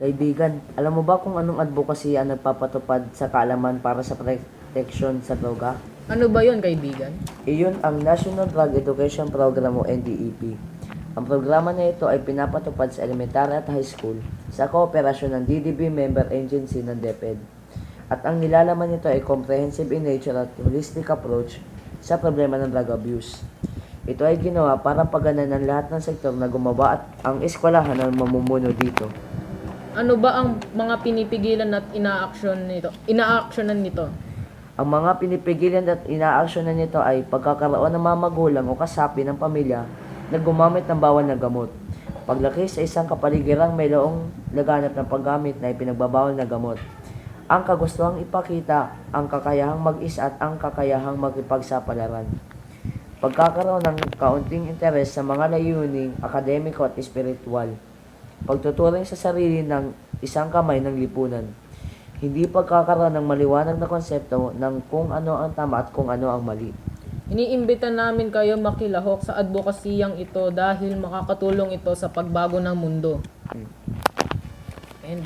Kaibigan, alam mo ba kung anong advocacy ang nagpapatupad sa kaalaman para sa proteksyon sa droga? Ano ba yon, kaibigan? Iyon ang National Drug Education Program o NDEP. Ang programa na ito ay pinapatupad sa elementary at high school sa kooperasyon ng DDB member agency ng DepEd. At ang nilalaman nito ay comprehensive in nature at holistic approach sa problema ng drug abuse. Ito ay ginawa para paganahan ng lahat ng sektor na gumawa at ang eskwelahan ang mamumuno dito. Ano ba ang mga pinipigilan at inaaksyonan nito? Ang mga pinipigilan at inaaksyonan nito ay pagkakaroon ng mga magulang o kasapi ng pamilya na gumamit ng bawal na gamot. Paglaki sa isang kapaligirang may loong laganap ng paggamit na ipinagbabawal na gamot. Ang kagustuhang ipakita, ang kakayahang mag-isa at ang kakayahang makipagsapalaran. Pagkakaroon ng kaunting interes sa mga layuning akademiko at espiritual. Pagtuturing sa sarili ng isang kamay ng lipunan. Hindi pagkakaroon ng maliwanag na konsepto ng kung ano ang tama at kung ano ang mali. Iniimbita namin kayo makilahok sa advokasiyang ito dahil makakatulong ito sa pagbago ng mundo. And